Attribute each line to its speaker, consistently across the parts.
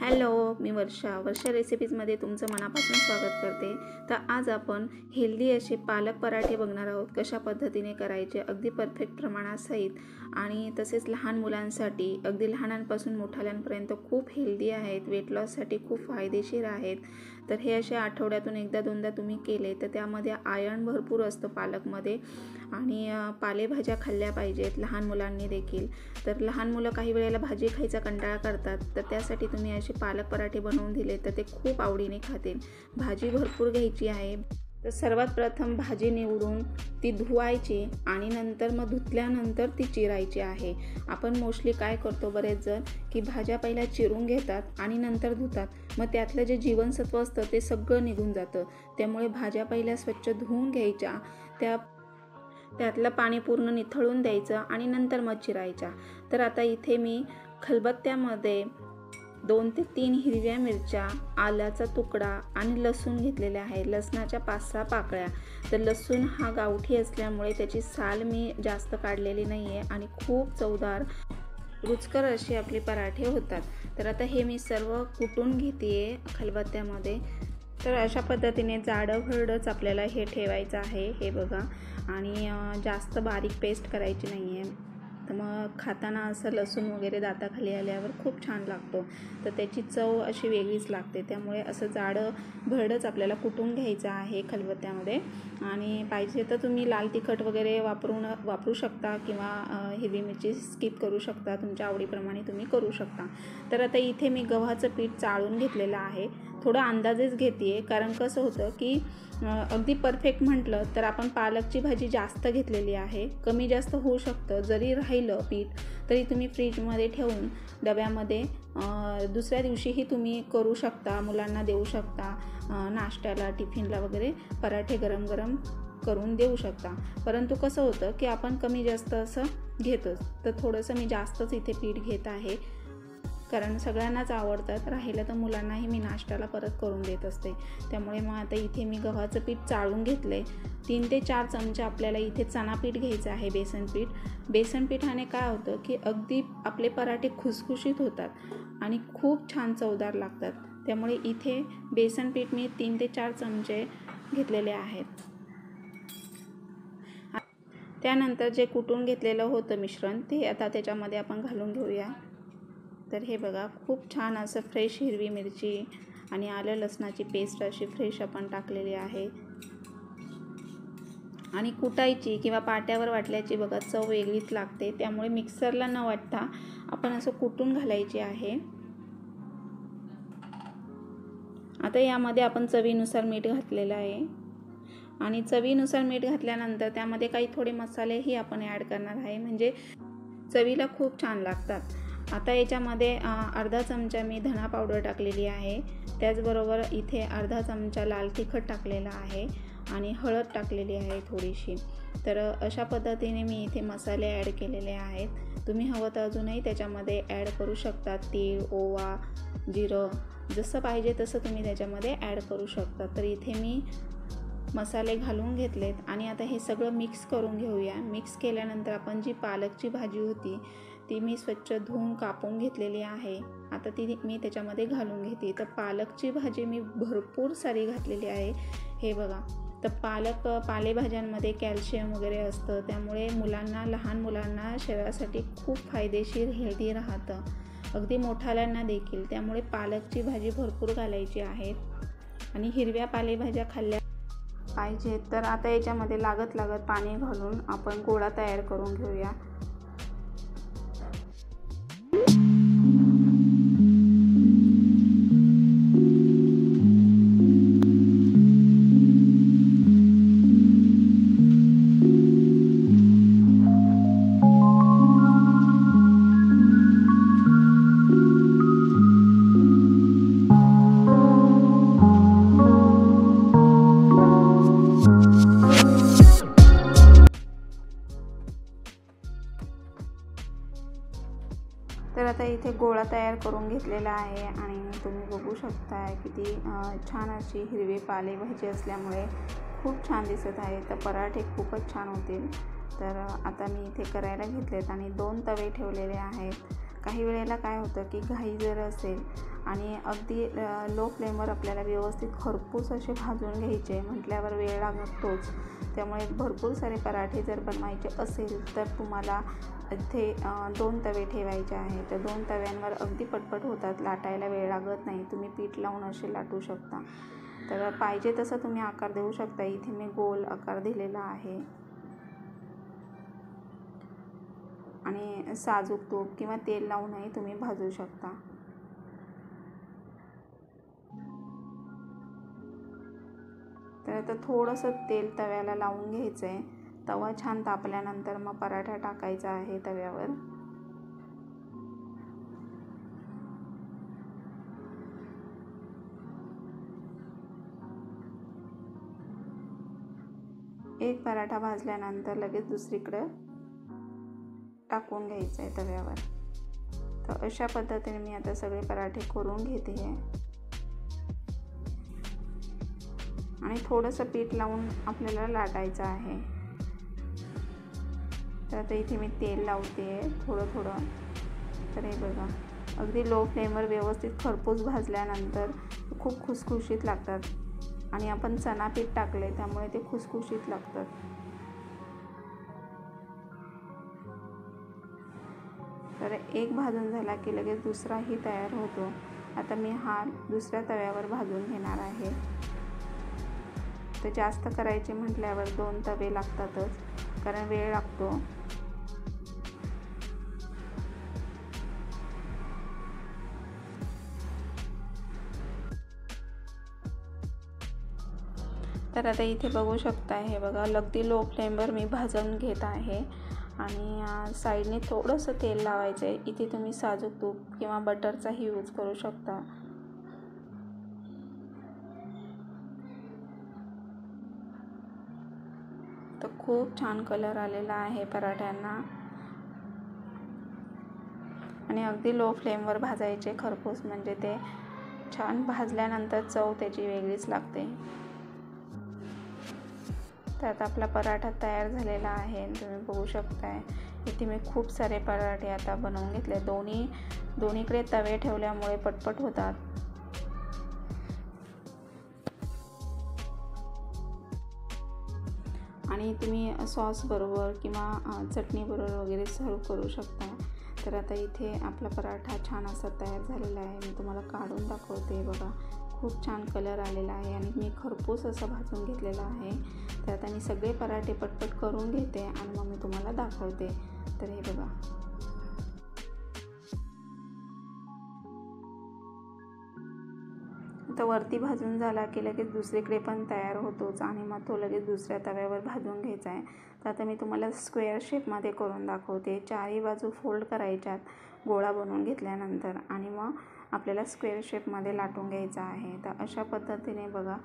Speaker 1: Hello, मी वर्षा रेसिपीजमध्ये तुमचं मनापासून स्वागत करते। तर आज आपण हेल्दी असे पालक पराठे बघणार आहोत। कशा पद्धतीने करायचे, अगदी परफेक्ट प्रमाणासहित आणि तसेच लहान मुलांसाठी अगदी लहानांपासून मोठ्याल्यांपर्यंत खूप हेल्दी आहेत, वेट लॉससाठी खूप फायदेशीर आहेत। तर हे असे आठवड्यातून एकदा दोनदा तुम्ही केले तर त्यामध्ये आयर्न भरपूर असतं पालकमध्ये आणि पालेभाज्या खाल्ल्या पाहिजेत लहान मुलांनी देखील। तर लहान मुलं काही वेळेला भाजी खायचा कंटाळा करतात, तर त्यासाठी तुम्ही असे पालक पराठे बनवून दिले तर ते खूप आवडीने खातील। भाजी भरपूर घ्यायची आहे। तर सर्वात प्रथम भाजी निवडून ती धुवायची आणि नंतर मग धुतल्यानंतर ती चिरायची आहे। आपण मोस्टली काय करतो बरेच जण की भाज्या पहिला चिरून घेतात आणि नंतर धुतात, मग त्यातलं जे जीवनसत्व असतं ते सगळं निघून जातं। त्यामुळे भाज्या पहिल्या स्वच्छ धुवून घ्यायच्या, त्यातलं पाणी पूर्ण निथळून द्यायचं आणि नंतर मग चिरायच्या। तर आता इथे मी खलबत्त्यामध्ये 2 ते 3 हिरव्या मिरच्या, आल्याचा तुकडा आणि लसूण घेतलेले आहे। लसणाच्या 5-6 पाकळ्या। तर लसूण हा गावठी असल्यामुळे त्याची साल मी जास्त काढलेली नाही आहे आणि खूप चवदार रुचकर असे आपले पराठे होतात। तर आता हे मी सर्व कुटून घेते खलबत्त्यामध्ये। तर अशा पद्धतीने जाडं-भरडंच आपल्याला हे ठेवायचं आहे, हे बघा। आणि जास्त बारीक पेस्ट करायची नाही आहे, तर मग खाताना असं लसूण वगैरे दाताखाली आल्यावर खूप छान लागतो। तर त्याची चव अशी वेगळीच लागते। त्यामुळे असं जाडं भरडंच आपल्याला कुटून घ्यायचं आहे खलबत्त्यामध्ये। आणि पाहिजे तर तुम्ही लाल तिखट वगैरे वापरू शकता किंवा हिरवी मिरची स्किप करू शकता, तुमच्या आवडीप्रमाणे तुम्ही करू शकता। तर आता इथे मी गव्हाचं पीठ चाळून घेतलेलं आहे। थोडं अंदाजेच घेते, कारण कसं होतं की अगदी परफेक्ट म्हटलं तर आपण पालकची भाजी जास्त घेतलेली आहे, कमी जास्त होऊ शकतं। जरी राहिलं पीठ तरी तुम्ही फ्रीजमध्ये ठेवून डब्यामध्ये दुसऱ्या दिवशीही तुम्ही करू शकता, मुलांना देऊ शकता, नाश्त्याला टिफिनला वगैरे पराठे गरम गरम करून देऊ शकता। परंतु कसं होतं की आपण कमी जास्त असं घेतोच, तर थोडंसं मी जास्तच इथे पीठ घेत आहे, कारण सगळ्यांनाच आवडतात। राहिलं तर मुलांनाही मी नाश्त्याला परत करून देत असते। त्यामुळे मग आता इथे मी गव्हाचं पीठ चाळून घेतले। 3 ते 4 चमचे आपल्याला इथे चणा पीठ घ्यायचं आहे, बेसन पीठ। बेसन पिठाने काय होतं की अगदी आपले पराठे खुसखुशीत होतात आणि खूप छान चवदार लागतात। त्यामुळे इथे बेसन पीठ मी 3 ते 4 चमचे घेतलेले आहेत। त्यानंतर जे कुटून घेतलेलं होतं मिश्रण ते आता त्याच्यामध्ये आपण घालून घेऊया। तर हे बघा, खूप छान असं फ्रेश हिरवी मिरची आणि आलं लसणाची पेस्ट अशी फ्रेश आपण टाकलेली आहे। आणि कुटायची किंवा पाट्यावर वाटल्याची बघा चव वेगळीच लागते। त्यामुळे मिक्सरला न वाटता आपण असं कुटून घालायची आहे। आता यामध्ये आपण चवीनुसार मीठ घातलेलं आहे आणि चवीनुसार मीठ घातल्यानंतर त्यामध्ये काही थोडे मसालेही आपण ॲड करणार आहे, म्हणजे चवीला खूप छान लागतात। आता याच्यामध्ये अर्धा चमचा मी धना पावडर टाकलेली आहे, त्याचबरोबर इथे अर्धा चमचा लाल तिखट टाकलेला आहे आणि हळद टाकलेली आहे थोडीशी। तर अशा पद्धतीने मी इथे मसाले ॲड केलेले आहेत। तुम्ही हवं तर अजूनही त्याच्यामध्ये ॲड करू शकता, तीळ, ओवा, जिरं, जसं पाहिजे तसं तुम्ही त्याच्यामध्ये ॲड करू शकता। तर इथे मी मसाले घालून घेतलेत आणि आता हे सगळं मिक्स करून घेऊया। मिक्स केल्यानंतर आपण जी पालकची भाजी होती ती मी स्वच्छ धुवून कापून घेतलेली आहे, आता ती मी त्याच्यामध्ये घालून घेते। तर पालकची भाजी मी भरपूर सारी घातलेली आहे, हे बघा। तर पालेभाज्यांमध्ये कॅल्शियम वगैरे असतं, त्यामुळे लहान मुलांना शरीरासाठी खूप फायदेशीर हेल्दी राहतं, अगदी मोठ्याल्यांना देखील। त्यामुळे पालकची भाजी भरपूर घालायची आहे आणि हिरव्या पालेभाज्या खाल्ल्या पाहिजेत। तर आता याच्यामध्ये लागत पाणी घालून आपण गोळा तयार करून घेऊया। तर आता इथे गोळा तयार करून घेतलेला आहे आणि तुम्ही बघू शकता किती छान अशी हिरवी पालेभाजी असल्यामुळे खूप छान दिसत आहे। तर पराठे खूपच छान होतील। तर आता मी इथे करायला घेतलेत आणि 2 तवे ठेवलेले आहेत। काही वेळेला काय होतं की घाई जर असेल आणि अगदी लो फ्लेमवर आपल्याला व्यवस्थित खरपूस असे भाजून घ्यायचे. म्हटल्यावर वेळ लागतोच, त्यामुळे भरपूर सारे पराठे जर बनवायचे असेल तर तुम्हाला इथे 2 तवे ठेवायचे आहेत. तर 2 तव्यांवर अगदी पटपट होतात, लाटायला वेळ लागत नाही. तुम्ही पीठ लावून असे लाटू शकता. तर पाहिजे तसं तुम्ही आकार देऊ शकता. इथे मी गोल आकार दिलेला आहे आणि साजूक तूप किंवा तेल लावूनही तुम्ही भाजू शकता. तर आता थोडंसं तेल तव्याला लावून घ्यायचं आहे. तवा छान तापल्यानंतर मग पराठा टाकायचा आहे तव्यावर. एक पराठा भाजल्यानंतर लगेच दुसरीकडं टाकून घ्यायचं आहे तव्यावर. तर अशा पद्धतीने मी आता सगळे पराठे करून घेते आहे आणि थोडंसं पीठ लावून आपल्याला लाटायचं आहे. तर आता इथे मी तेल लावते थोडं. तर हे बघा, अगदी लो फ्लेमवर व्यवस्थित खरपूस भाजल्यानंतर खूप खुसखुशीत लागतात आणि आपण चणा पीठ टाकले त्यामुळे ते खुसखुशीत लागतात. तर एक भाजून झाला की लगेच दुसराही तयार होतो. आता मी हा दुसऱ्या तव्यावर भाजून घेणार आहे. तर जास्त करायचे म्हटल्यावर 2 तवे लागतातच, कारण वेळ लागतो. तर आता इथे बघू शकता, हे बघा अगदी लो फ्लेमवर मी भाजून घेत आहे आणि साईडने थोडंसं तेल लावायचं आहे. इथे तुम्ही साजूक तूप किंवा बटरचाही यूज करू शकता. तर खूप छान कलर आलेला आहे पराठ्यांना आणि अगदी लो फ्लेमवर भाजायचे खरपूस, म्हणजे ते छान भाजल्यानंतर चव त्याची वेगळीच लागते. तर आता आपला पराठा तयार झालेला आहे. तुम्ही बघू शकताय इथे मी खूप सारे पराठे आता बनवून घेतले. दोन्हीकडे तवे ठेवल्यामुळे पटपट होतात. आणि तुम्ही सॉस बरोबर किंवा चटणी बरोबर वगैरे सर्व करू शकता. तर आता इथे आपला पराठा छान असा तयार झालेला आहे. मी तुम्हाला काढून दाखवते. बघा, खूप छान कलर आलेला आहे आणि मी खरपूस असं भाजून घेतलेलं आहे. तर आता मी सगळे पराठे पटपट करून घेते आणि मग मी तुम्हाला दाखवते. तर हे बघा, तर वरती भाजून झाला की लगेच दुसरीकडे पण तयार होतोच आणि मग तो लगेच दुसऱ्या तव्यावर भाजून घ्यायचा आहे. तर आता मी तुम्हाला स्क्वेअर शेपमध्ये करून दाखवते. चारही बाजू फोल्ड करायच्यात गोळा बनवून घेतल्यानंतर आणि मग आपल्याला स्क्वेअर शेपमध्ये लाटून घ्यायचा आहे. तर अशा पद्धतीने बघा,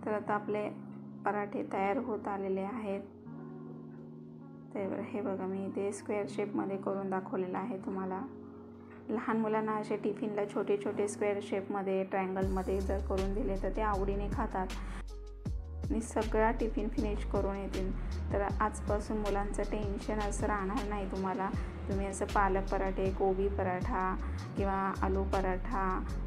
Speaker 1: तर आता आपले पराठे तयार होत आलेले आहेत. तर हे बघा, मी ते स्क्वेअर शेपमध्ये करून दाखवलेलं आहे तुम्हाला. लहान मुलांना असे टिफिनला छोटे छोटे स्क्वेअर शेपमध्ये, ट्रायंगलमध्ये जर करून दिले तर ते आवडीने खातात आणि सगळा टिफिन फिनिश करून येतील. तर आजपासून मुलांचं टेन्शन असं राहणार नाही तुम्हाला. तुम्ही असं पालक पराठे, गोबी पराठा किंवा आलू पराठा,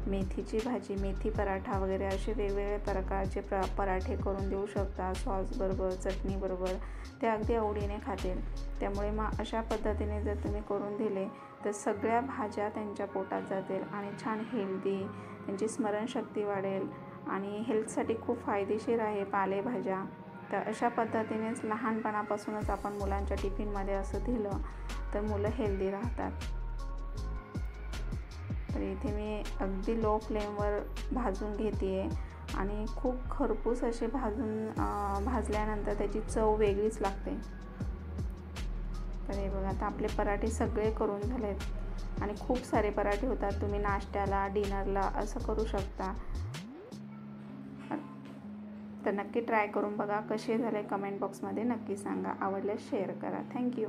Speaker 1: मेथीची भाजी, मेथी पराठा वगैरे असे वेगवेगळे प्रकारचे पराठे करून देऊ शकता. सॉसबरोबर, चटणीबरोबर ते अगदी आवडीने खातील. त्यामुळे मग अशा पद्धतीने जर तुम्ही करून दिले तर सगळ्या भाज्या त्यांच्या पोटात जातील आणि छान हेल्दी, त्यांची स्मरणशक्ती वाढेल आणि हेल्थसाठी खूप फायदेशीर आहे पालेभाज्या. तर अशा पद्धतीनेच लहानपणापासूनच आपण मुलांच्या टिफिनमध्ये असं दिलं तर मुलं हेल्दी राहतात. तर इथे मी अगदी लो फ्लेमवर भाजून घेते आहे आणि खूप खरपूस असे भाजल्यानंतर त्याची चव वेगळीच लागते. तर हे बघा, आता आपले पराठे सगळे करून झालेत आणि खूप सारे पराठे होतात. तुम्ही नाश्त्याला, डिनरला असं करू शकता. तर नक्की ट्राय करून बघा कसे झाले. कमेंट बॉक्समध्ये नक्की सांगा. आवडल्यास शेअर करा. थँक्यू.